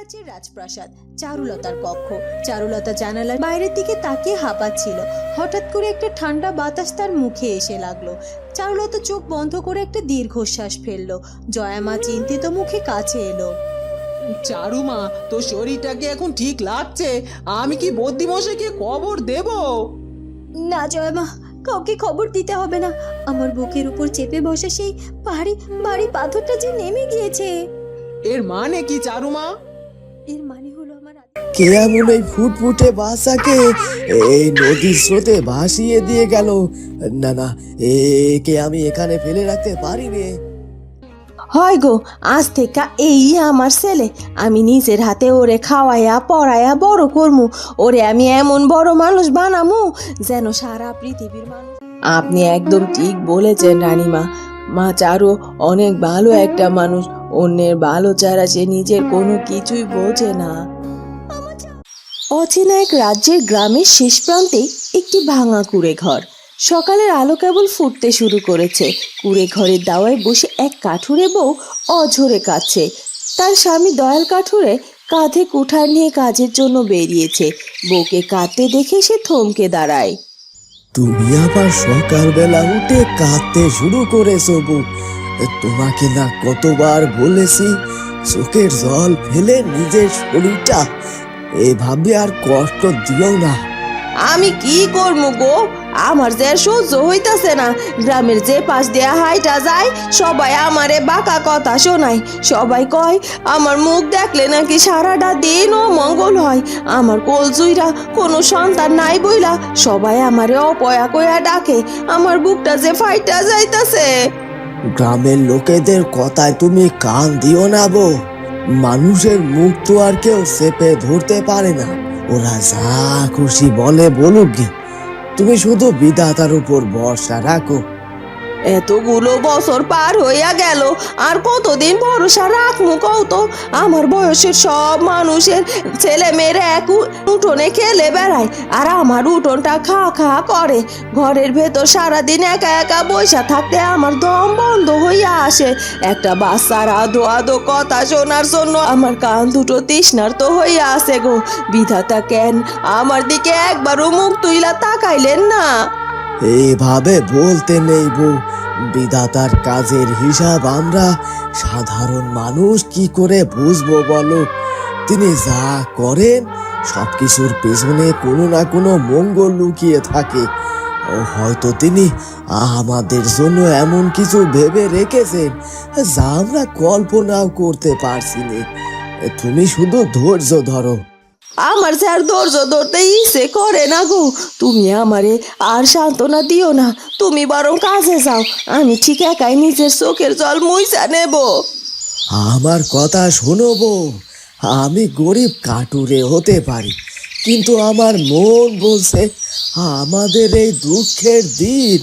রাজ্যের রাজপ্রাসাদ, চারুলতার কক্ষ। চারুলতা জানালার বাইরের দিকে তাকিয়ে হাঁপাচ্ছিল। হঠাৎ করে একটা ঠান্ডা বাতাস তার মুখে এসে লাগলো। চারুলতা চোখ বন্ধ করে একটা দীর্ঘশ্বাস ফেললো। জয়ামা চিন্তিত মুখে কাছে এলো। চারুমা, তোর শরীরটাকে এখন ঠিক লাগছে? আমি কি বদ্যিমশাইকে খবর দেব? না জয়ামা, কাউকে খবর দিতে হবে না। আমার বুকের উপর চেপে বসে সেই ভারী ভারী পাথরটা যে নেমে গিয়েছে। এর মানে কি চারুমা? এর মানে হলো আমার কে এমন এই ফুটফুটে বাচ্চাকে এই নদীর স্রোতে ভাসিয়ে দিয়ে গেল? না না, একে আমি এখানে ফেলে রাখতে পারিনি। হয় গো, আজ থেকে এই আমার ছেলে। আমি নিজের হাতে ওরে খাওয়াইয়া পড়াইয়া বড় করমু। ওরে আমি এমন বড় মানুষ বানামু যেন সারা পৃথিবীর মানুষ। আপনি একদম ঠিক বলেছেন রানীমা। মা চারু অনেক ভালো একটা মানুষ। অন্যের ভালো ছাড়া সে নিজের কোনো কিছুই বোঝে না। অচেনা এক রাজ্যের গ্রামের শেষ প্রান্তে একটি ভাঙা কুঁড়ে ঘর। সকালের আলো কেবল ফুটতে শুরু করেছে। কুঁড়ে ঘরের দাওয়ায় বসে এক কাঠুরে বউ অঝরে কাঁদছে। তার স্বামী দয়াল কাঠুরে কাঁধে কুঠার নিয়ে কাজের জন্য বেরিয়েছে। বউকে কাঁদতে দেখে সে থমকে দাঁড়ায়। তুমি আবার সকালবেলা উঠে কাঁদতে শুরু করেছো বউ? তোমাকে না কতবার বলেছি চোখের জল ফেলে নিজের শরীরটা এভাবে আর কষ্ট দিও না। আমি কি করবো গো, আমার যে সহ্য হইতাছে না। গ্রামের যে পাশ দেয়া হাইটা যায় সবাই আমারে বাঁকা কথা শোনায়। সবাই কয় আমার মুখ দেখলে নাকি সারাটা দিন ও মঙ্গল হয়। আমার কলজুইরা কোনো সন্তান নাই বইলা সবাই আমারে অপয়া কয়া ডাকে। আমার বুকটা যে ফাইটা যাইতাছে। গ্রামের লোকেদের কথায় তুমি কান দিও না বউ। মানুষের মুখ তো আর কেউ চেপে ধরতে পারে না। ওরা যা খুশি বলে বলুক গে, তুমি শুধু বিধাতার উপর ভরসা রাখো। এতগুলো বছর পার হইয়া গেল, আর কতদিন ভরসা রাখমু কও তো? আমার বয়সের সব মানুষের ছেলে মেয়েরা এক উঠোনে খেলে বেড়ায়, আর আমার উঠোনটা খা খা করে। ঘরের ভেতর সারাদিন একা একা বইসা থাকতে আমার দম বন্ধ হইয়া আসে। একটা বাচ্চার আদো আদো কথা শোনার জন্য আমার কান দুটো তৃষ্ণার্ত হইয়া আসে গো। বিধাতা কেন আমার দিকে একবারও মুখ তুইলা তাকাইলেন না? এইভাবে বলতে নেই বউ। বিধাতার কাজের হিসাব আমরা সাধারণ মানুষ কি করে বুঝবো বলো? তিনি যা করেন সবকিছুর পেছনে কোনো না কোনো মঙ্গল লুকিয়ে থাকে। হয়তো তিনি আমাদের জন্য এমন কিছু ভেবে রেখেছেন যা আমরা কল্পনাও করতে পারছি না। তুমি শুধু ধৈর্য ধরো। আমার যে আর ধৈর্য ধরতে ইচ্ছে করে না গো। তুমি আমারে আর সান্ত্বনা দিও না। তুমি বরং কাজে যাও, আমি ঠিক একাই নিজের চোখের জল মুইছা নেব। আমার কথা শোনো বউ। আমি গরিব কাটুরে হতে পারি, কিন্তু আমার মন বলছে আমাদের এই দুঃখের দিন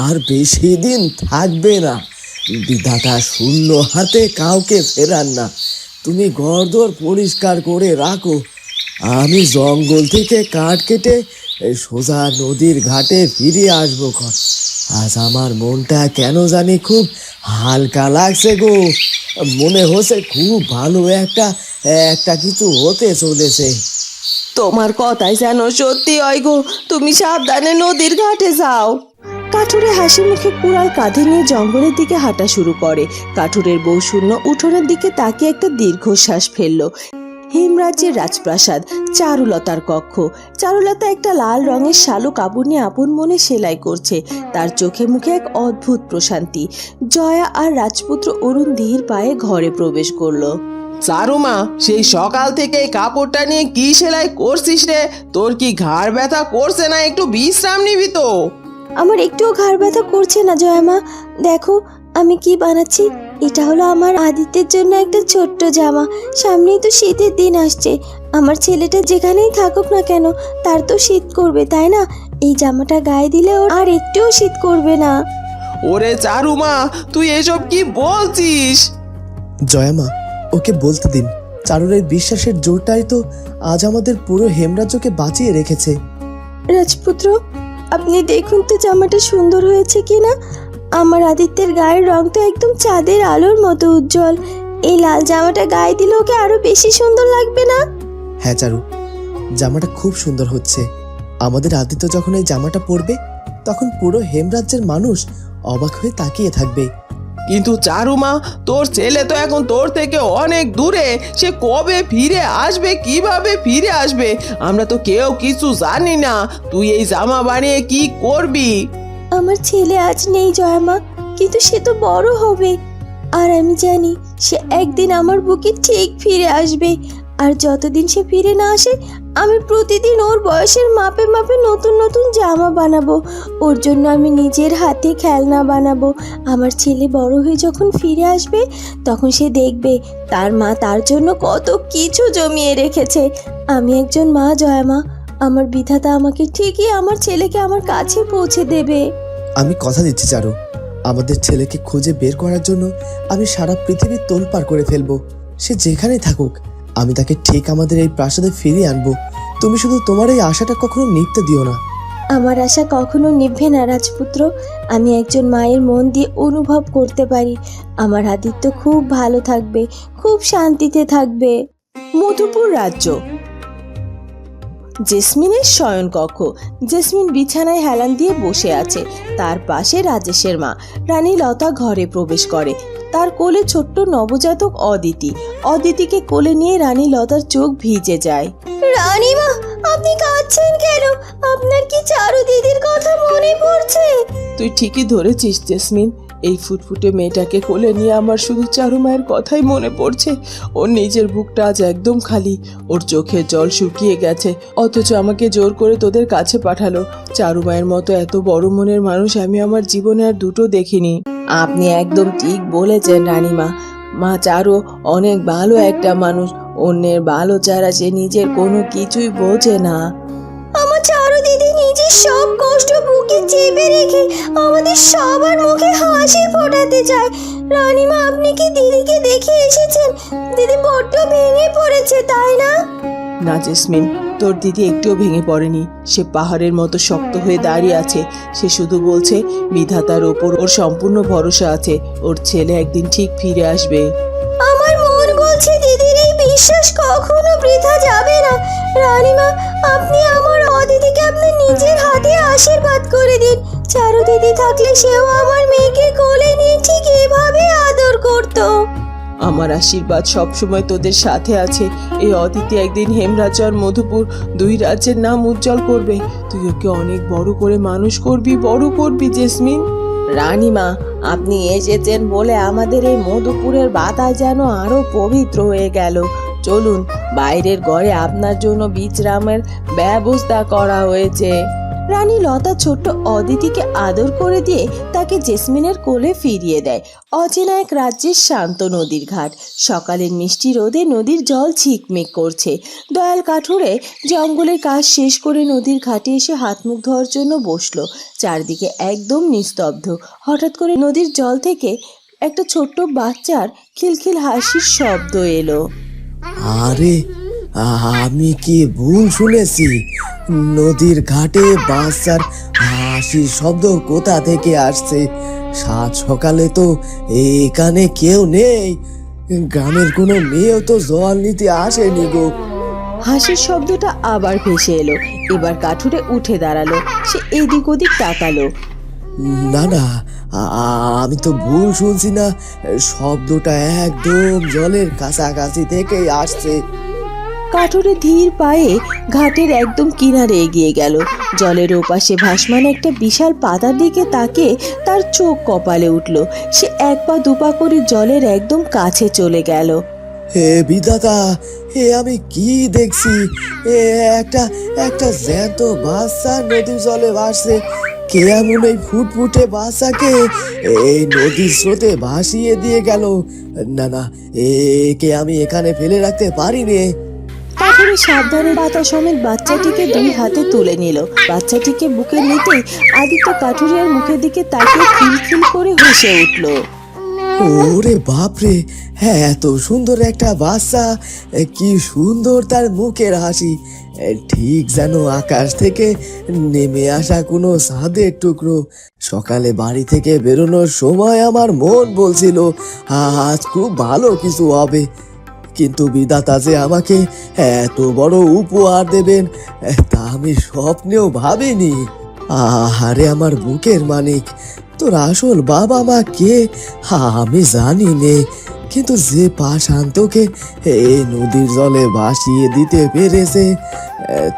আর বেশি দিন থাকবে না। বিধাতা শূন্য হাতে কাউকে ফেরান না। তুমি ঘরদোর পরিষ্কার করে রাখো। আমি জঙ্গল থেকে কাঠ কেটে সোজা নদীর ঘাটে ফিরে আসবো। আজ আমার মনটা কেন জানি খুব হালকা লাগছে গো। মনে হচ্ছে খুব ভালো একটা একটা কিছু হতে চলেছে। তোমার কথাই যেন সত্যি হয় গো। তুমি সাবধানে নদীর ঘাটে যাও। কাঠুরে হাসি মুখে কুড়াল কাঁধে নিয়ে জঙ্গলের দিকে হাঁটা শুরু করে। কাঠুরের বউ শূন্য উঠোনের দিকে তাকিয়ে একটা দীর্ঘশ্বাস ফেললো। হেমরাজ্যের রাজপ্রাসাদ, চারুলতার কক্ষ। চারুলতা একটা লাল রঙের শালু কাপড় নিয়ে আপন মনে সেলাই করছে। তার চোখে মুখে এক অদ্ভুত প্রশান্তি। জয়া আর রাজপুত্র অরুণ ধীর পায়ে ঘরে প্রবেশ করলো। চারুমা, সেই সকাল থেকে এই কাপড়টা নিয়ে কি সেলাই করছিস রে? তোর কি ঘাড় ব্যথা করছে না? একটু বিশ্রাম নিবি তো। আমার একটুও ঘাড় ব্যথা করছে না জয়ামা। দেখো আমি কি বানাচ্ছি। এটা হলো আমার আদিত্যের জন্য একটা ছোট্ট জামা। সামনেই তো শীতের দিন আসছে। আমার ছেলেটা যেখানেই থাকুক না কেন তার তো শীত করবে, তাই না? এই জামাটা গায়ে দিলে ওর আর একটুও শীত করবে না। ওরে চারুমা, তুই এসব কি বলছিস? জয়ামা, ওকে বলতে দিন। চারুর এই বিশ্বাসের জোরটাই তো আজ আমাদের পুরো হেমরাজ্যকে বাঁচিয়ে রেখেছে। রাজপুত্র, আপনি দেখুন তো জামাটা সুন্দর হয়েছে কিনা। আমার আদিত্যের গায়ের রং তো একদম চাঁদের আলোর মতো উজ্জ্বল। এই লাল জামাটা গায়ে দিলে ওকে আরো বেশি সুন্দর লাগবে না? হ্যাঁ চারু, জামাটা খুব সুন্দর হচ্ছে। আমাদের আদিত্য যখন এই জামাটা পরবে তখন পুরো হেমরাজ্যের মানুষ অবাক হয়ে তাকিয়ে থাকবে। কিন্তু চারুমা, তোর ছেলে তো এখন তোর থেকে অনেক দূরে। সে কবে ফিরে আসবে, কিভাবে ফিরে আসবে, আমরা তো কেউ কিছু জানি না। তুই এই জামা বানিয়ে কি করবি? আমার ছেলে আজ নেই জয়ামা, কিন্তু সে তো বড় হবে। আর আমি জানি সে একদিন আমার বুকে ঠিক ফিরে আসবে। আর যতদিন সে ফিরে না আসে, আমি প্রতিদিন ওর বয়সের মাপে মাপে নতুন নতুন জামা বানাবো। ওর জন্য আমি নিজের হাতে খেলনা বানাবো। আমার ছেলে বড় হয়ে যখন ফিরে আসবে, তখন সে দেখবে তার মা তার জন্য কত কিছু জমিয়ে রেখেছে। আমি একজন মা জয়ামা, আমার বিধাতা আমাকে ঠিকই আমার ছেলেকে আমার কাছে পৌঁছে দেবে। আমি কথা দিচ্ছি চারু, আমাদের ছেলেকে খুঁজে বের করার জন্য আমি সারা পৃথিবী তোলপাড় করে ফেলবো। সে যেখানেই থাকুক, আমি তাকে ঠিক আমাদের এই প্রাসাদে ফিরিয়ে আনবো। তুমি শুধু তোমার এই আশাটা কখনো নিভতে দিও না। আমার আশা কখনো নিভবে না রাজপুত্র। আমি একজন মায়ের মন দিয়ে অনুভব করতে পারি আমার আদিত্য খুব ভালো থাকবে, খুব শান্তিতে থাকবে। মধুপুর রাজ্য। জেসমিনের শয়নকক্ষ। জেসমিন বিছানায় হেলান দিয়ে বসে আছে। তার পাশে রাজেশের মা রানী লতা ঘরে প্রবেশ করে। তার কোলে ছোট্ট নবজাতক অদিতি। অদিতিকে কোলে নিয়ে রানী লতার চোখ ভিজে যায়। রানীমা, আপনি কাঁদছেন কেন? আপনার কি চারু দিদির কথা মনে পড়ছে? তুই ঠিকই ধরেছিস জেসমিন। এই ফুটফুটে মেয়েটাকে কোলে নিয়ে আমার শুধু চারু মায়ের কথাই মনে পড়ছে। ওর নিজের বুকটা আজ একদম খালি, ওর চোখের জল শুকিয়ে গেছে, অথচ আমাকে জোর করে তোদের কাছে পাঠালো। চারু মায়ের মতো এত বড় মনের মানুষ আমি আমার জীবনে আর দুটো দেখিনি। আপনি একদম ঠিক বলেছেন রানীমা। মা চারু অনেক ভালো একটা মানুষ। অন্যের ভালো ছাড়া সে নিজের কোনো কিছুই বোঝে না। আমার চারু দিদি নিজের সব কষ্ট বুকে চেপে রেখে আমাদের সবার মুখে হাসি ফোটাতে চায়। রানীমা, আপনি কি দিদিকে দেখে এসেছেন? দিদি বড্ড ভেঙে পড়েছে, তাই না? না জেসমিন, তোর দিদি একটুও ভেঙে পড়েনি। সে পাহাড়ের মতো শক্ত হয়ে দাঁড়িয়ে আছে। সে শুধু বলছে বিধাতার ওপর ওর সম্পূর্ণ ভরসা আছে। ওর ছেলে একদিন ঠিক ফিরে আসবে। আমার মন বলছে দিদির এই বিশ্বাস কখনো বৃথা যাবে না। রানীমা, আপনি আমার অদিতিকে আপনার নিজের হাতে আশীর্বাদ করে দিন। চারু দিদি থাকলে সেও আমার মেয়েকে কোলে নিয়ে ঠিক এভাবে আদর করত। আমার আশীর্বাদ সবসময় তোদের সাথে আছে। এই অদিতি একদিন হেমরাজ্য আর মধুপুর দুই রাজ্যের নাম উজ্জ্বল করবে। তুই ওকে অনেক বড় করে মানুষ করবি, বড় করবি জেসমিন। রানীমা, আপনি এসেছেন বলে আমাদের এই মধুপুরের বাতাস যেন আরো পবিত্র হয়ে গেল। চলুন, বাইরের ঘরে আপনার জন্য বিশ্রামের ব্যবস্থা করা হয়েছে। রানী লতা ছোট্ট অদিতিকে আদর করে দিয়ে তাকে জেসমিনের কোলে ফিরিয়ে দেয়। অচেনা এক রাজ্যের শান্ত নদীর ঘাট। সকালের মিষ্টি রোদে নদীর জল ঝিকমিক করছে। দয়াল কাঠুরে জঙ্গলের কাজ শেষ করে নদীর ঘাটে এসে হাত মুখ ধোয়ার জন্য বসলো। চারদিকে একদম নিস্তব্ধ। হঠাৎ করে নদীর জল থেকে একটা ছোট্ট বাচ্চার খিলখিল হাসির শব্দ এলো। আরে, আমি কি ভুল শুনেছি? নদীর ঘাটে বাচ্চার হাসির শব্দ কোথা থেকে আসছে? সাত সকালে তো এখানে কেউ নেই। গ্রামের কোনো মেয়েও তো জল নিতে আসেনি গো। হাসির শব্দটা আবার ভেসে এলো। এবার কাঠুরে উঠে দাঁড়ালো। সে এদিক ওদিক তাকালো। না না, আমি তো ভুল শুনছি না। শব্দটা একদম জলের কাছাকাছি থেকেই আসছে। কাঠুরে ধীর পায়ে ঘাটের একদম কিনারে এগিয়ে গেল। জলের ওপাশে ভাসমান একটা বিশাল পাতার দিকে তাকিয়ে তার চোখ কপালে উঠল। সে এক পা দুপা করে জলের একদম কাছে চলে গেল। হে বিধাতা, হে আমি কি দেখছি? একটা একটা জ্যান্ত বাচ্চা নদীর জলে ভাসছে। কে এমন এই ফুটফুটে বাচ্চাকে এই নদীর স্রোতে ভাসিয়ে দিয়ে গেল? না না, একে আমি এখানে ফেলে রাখতে পারিনি। কাঠুরে সাবধানে পাতা সমেত বাচ্চাটিকে দুই হাতে তুলে নিল। বাচ্চাটিকে বুকে নিতেই আদিত্য কাঠুরিয়ার মুখের দিকে তাকিয়ে খিলখিল করে হেসে উঠল। ওরে বাপরে, হ্যাঁ এত সুন্দর একটা বাচ্চা, কি সুন্দর তার মুখের হাসি, ঠিক যেন আকাশ থেকে নেমে আসা কোনো চাঁদের টুকরো। সকালে বাড়ি থেকে বেরোনোর সময় আমার মন বলছিল আজ খুব ভালো কিছু হবে, কিন্তু বিধাতা যে আমাকে এত বড় উপহার দেবেন তা আমি স্বপ্নেও ভাবিনি। আহারে আমার বুকের মানিক, তোর আসল বাবা মা কে আমি জানি নে, কিন্তু যে পাষাণ তোকে এই নদীর জলে ভাসিয়ে দিতে পেরেছে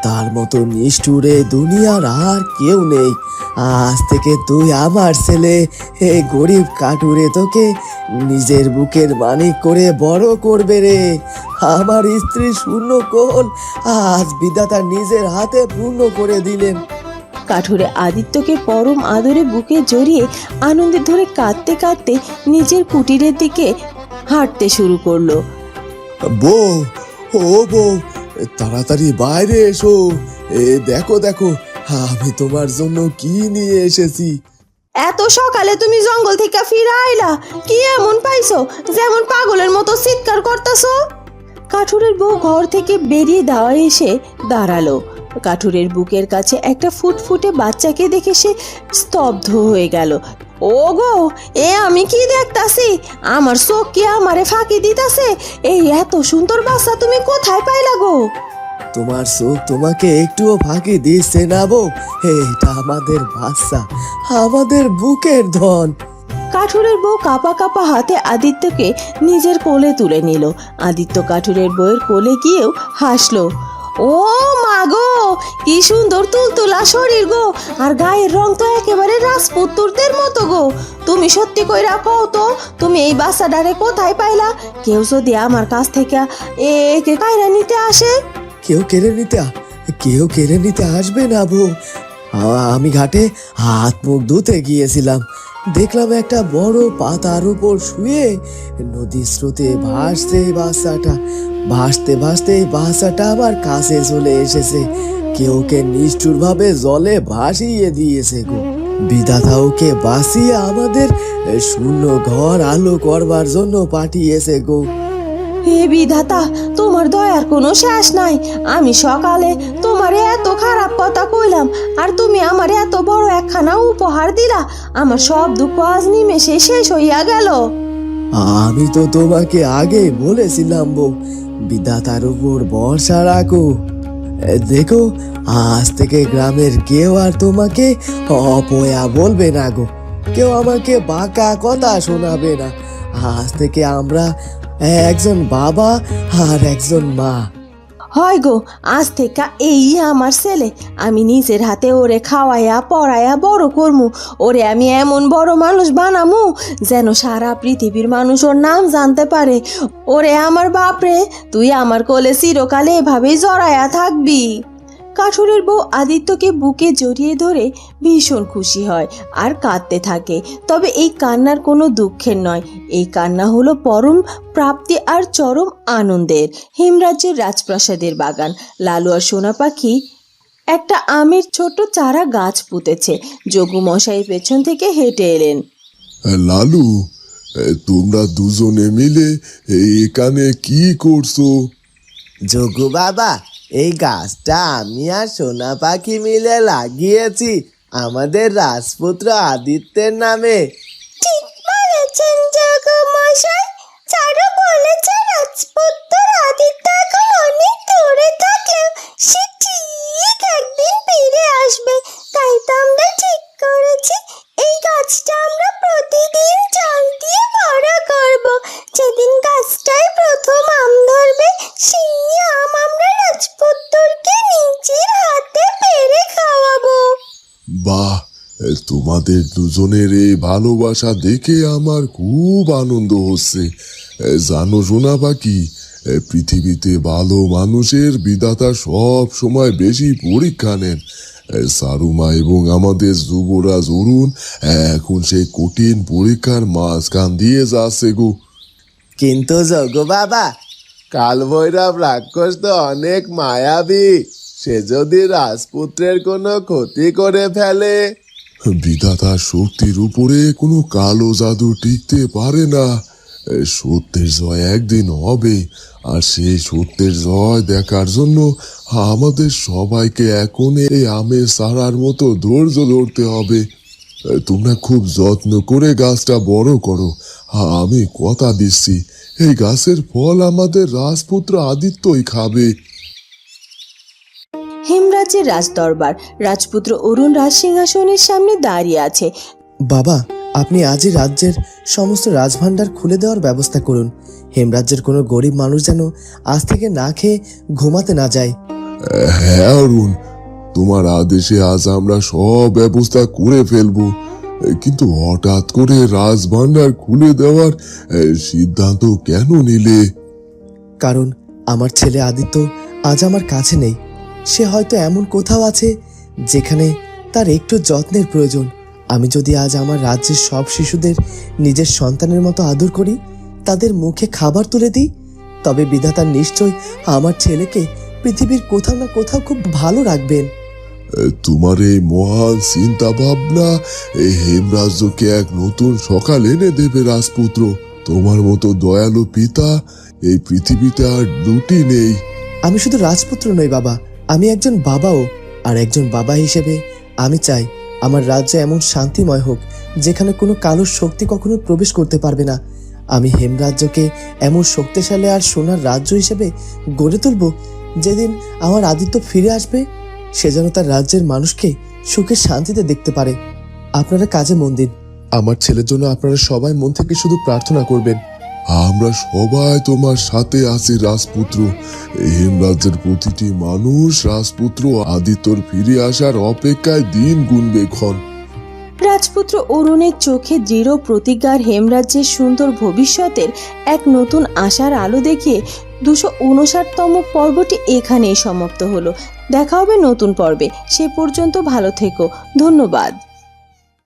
তার মতো নিষ্ঠুরে দুনিয়ার আর কেউ নেই। আজ থেকে তুই আমার ছেলে, এই গরিব কাটুরে তোকে নিজের বুকের মানিক করে বড় করবে রে। আমার স্ত্রী শূন্য কোল আজ বিধাতা নিজের হাতে পূর্ণ করে দিলেন। কাঠুরে আদিত্যকে পরম আদরে বুকে জড়িয়ে আনন্দে ধরে কাঁদতে কাঁদতে নিজের কুটিরের দিকে হাঁটতে শুরু করলো। বউ, ও বউ, তাড়াতাড়ি বাইরে এসো, দেখো দেখো আমি তোমার জন্য কি নিয়ে এসেছি। এত সকালে তুমি জঙ্গল থেকে ফিরে আইলা, কি এমন পাইছো যেমন পাগলের মতো চিৎকার করতেছো? কাঠুরের বউ ঘর থেকে বেরিয়ে দাঁড়িয়ে এসে দাঁড়ালো। কাঠুরের বুকের কাছে একটা ফুটফুটে বাচ্চাকে দেখে সে স্তব্ধ হয়ে গেল। ও গো, এ আমি কি দেখতাছি? আমার চোখ কি আমারে ফাঁকি দিতাছে? এই এত সুন্দর বাচ্চা তুমি কোথায় পাইলা গো? তোমার চোখ তোমাকে একটুও ফাঁকি দিচ্ছে না বউ, এটা আমাদের বাচ্চা, আমাদের বুকের ধন। কাঠুরের বউ কাঁপা কাঁপা হাতে আদিত্যকে নিজের কোলে তুলে নিল। আদিত্য কাঠুরের বউয়ের কোলে গিয়েও হাসলো। ও মা গো, কি সুন্দর তুলতুলা শরীর গো, আর গায়ের রং তো একেবারে রাজপুত্রদের মতো গো। তুমি সত্যি কইরা কও তো, তুমি এই বাচ্চাটারে কোথায় পাইলা? কেউ যদি আমার কাছ থেকে একে কাইরা নিতে আসে? কেউ কেড়ে নিতে আসবে না বউ। আমি ঘাটে হাত মুখ ধুতে গিয়েছিলাম, দেখলাম একটা বড় পাতার উপর শুয়ে নদীর স্রোতে ভাসছে বাচ্চাটা, ভাসতে ভাসতে বাচ্চাটা আমার কাছে চলে এসেছে। কেউ কে নিষ্ঠুর ভাবে জলে ভাসিয়ে দিয়েছে গো। বিধাতা ওকে বাঁচিয়ে আমাদের শূন্য ঘর আলো করবার জন্য পাঠিয়েছে গো। হে বিধাতা, তোমার দয়ার কোনো শেষ নাই। আমি সকালে তোমারে এত খারাপ কথা কইলাম, আর তুমি আমার এত বড় একখানা উপহার দিলা। আমার সব দুঃখ আজ নিমেষে শেষ হইয়া গেল। আমি তো তোমাকে আগে বলেছিলাম বউ, বিধাতার উপর ভরসা রাখো। দেখো, আজ থেকে গ্রামের কেউ আর তোমাকে অপয়া বলবে না গো, কেউ আমাকে বাঁকা কথা শোনাবে না। আজ থেকে আমরা একজন বাবা আর একজন মা। হয় গো, আজ থেকে এই আমার ছেলে, আমি নিজের হাতে ওরে খাওয়াইয়া পড়াইয়া বড় করমু। ওরে আমি এমন বড় মানুষ বানামু যেন সারা পৃথিবীর মানুষ ওর নাম জানতে পারে। ওরে আমার বাপরে, তুই আমার কোলে চিরকালে এভাবেই জড়াইয়া থাকবি। কাঠুরের বউ আদিত্যকে বুকে জড়িয়ে ধরে ভীষণ খুশি হয় আর কাঁদতে থাকে। তবে এই কান্নার কোনো দুঃখের নয়, এই কান্না হলো পরম প্রাপ্তি আর চরম আনন্দের। হেমরাজ্যের রাজপ্রাসাদের বাগান। লালু আর সোনা পাখি একটা আমের ছোট চারা গাছ পুঁতেছে। যোগু মশাই পেছন থেকে হেঁটে এলেন। লালু, তোমরা দুজনে মিলে এখানে কি করছো? যোগু বাবা, এই গাছটা আমি আর সোনা পাখি মিলে লাগিয়েছি আমাদের রাজপুত্র আদিত্যের নামে। ঠিক বলেছেন যোগু মশাই, যারা বলেছে রাজপুত্র আদিত্য এখন অনেক দূরে থাকলেও সে ঠিক একদিন ফিরে আসবে। তাই তো আমরা ঠিক করেছি এই গাছটা আমরা প্রতিদিন জল দিয়ে বড় করব। যেদিন গাছটায় প্রথম আম ধরবে সেই আম আমরা রাজপুত্রকে নিজের হাতে পেড়ে খাওয়াবো। বাহ, তোমাদের দুজনের এই ভালোবাসা দেখে আমার খুব আনন্দ হচ্ছে। জানো সোনা পাখি, পৃথিবীতে ভালো মানুষের বিধাতা সব সময় বেশি পরীক্ষা নেন। সারুমা এবং আমাদের যুবরাজ অরুণ এখন সেই কঠিন পরীক্ষার মাঝখান দিয়ে যাচ্ছে গো। কিন্তু যোগু বাবা, কাল ভৈরব রাক্ষস তো অনেক মায়াবী, সে যদি রাজপুত্রের কোনো ক্ষতি করে ফেলে? বিধাতার শক্তির উপরে কোনো কালো জাদু টিকতে পারে না। সত্যের জয় একদিন হবে, আর সেই সত্যের জয় দেখার জন্য আমাদের সবাইকে এখন এই আমের সারার মতো ধৈর্য ধরতে হবে। তোমরা খুব যত্ন করে গাছটা বড় করো। আমি কথা দিচ্ছি, এই গাছের ফল আমাদের রাজপুত্র আদিত্যই খাবে। হেমরাজ্যের রাজদরবার, রাজপুত্র অরুণ রাজসিংহাসনের সামনে দাঁড়িয়ে আছে। বাবা, আপনি আজই রাজ্যের সমস্ত রাজভাণ্ডার খুলে দেওয়ার ব্যবস্থা করুন। হেমরাজ্যের কোনো গরিব মানুষ যেন আজ থেকে না খেয়ে ঘুমাতে না যায়। হ্যাঁ অরুণ, তোমার আদেশে আজ আমরা সব ব্যবস্থা করে ফেলবো। কিন্তু হঠাৎ করে রাজভাণ্ডার খুলে দেওয়ার সিদ্ধান্ত কেন নিলে? কারণ আমার ছেলে আদিত্য আজ আমার কাছে নেই। সে হয়তো এমন কোথাও আছে যেখানে তার একটু যত্নের প্রয়োজন। আমি যদি আজ আমার রাজ্যের সব শিশুদের নিজের সন্তানের মতো আদর করি, তাদের মুখে খাবার তুলে দিই, তবে বিধাতা নিশ্চয় আমার ছেলেকে পৃথিবীর কোথাও না কোথাও খুব ভালো রাখবেন। তোমার এই মহান চিন্তা ভাবনা এই হেমরাজ্যকে এক নতুন সকাল এনে দেবে রাজপুত্র। তোমার মতো দয়ালু পিতা এই পৃথিবীতে আর দুটি নেই। আমি শুধু রাজপুত্র নই বাবা, আমি একজন বাবাও। আর একজন বাবা হিসেবে আমি চাই আমার রাজ্য এমন শান্তিময় হোক যেখানে কোনো কালো শক্তি কখনো প্রবেশ করতে পারবে না। আমি হেমরাজ্যকে এমন শক্তিশালী আর সোনার রাজ্য হিসেবে গড়ে তুলব, যেদিন আমার আদিত্য ফিরে আসবে সে যেন তার রাজ্যের মানুষকে সুখে শান্তিতে দেখতে পারে। আপনারা কাজে মন দিন। আমার ছেলের জন্য আপনারা সবাই মন থেকে শুধু প্রার্থনা করবেন। আমরা সবাই তোমার সাথে আছি রাজপুত্র। এই হেমরাজ্যের প্রতিটি মানুষ রাজপুত্র আদিত্যর ফিরে আসার অপেক্ষায় দিন গুনবে ক্ষণ। রাজপুত্র অরুণের চোখে দৃঢ় প্রতিজ্ঞার হেমরাজ্যের সুন্দর ভবিষ্যতের এক নতুন আশার আলো দেখিয়ে 259তম পর্বটি এখানেই সমাপ্ত হলো। দেখা হবে নতুন পর্বে। সে পর্যন্ত ভালো থেকো। ধন্যবাদ।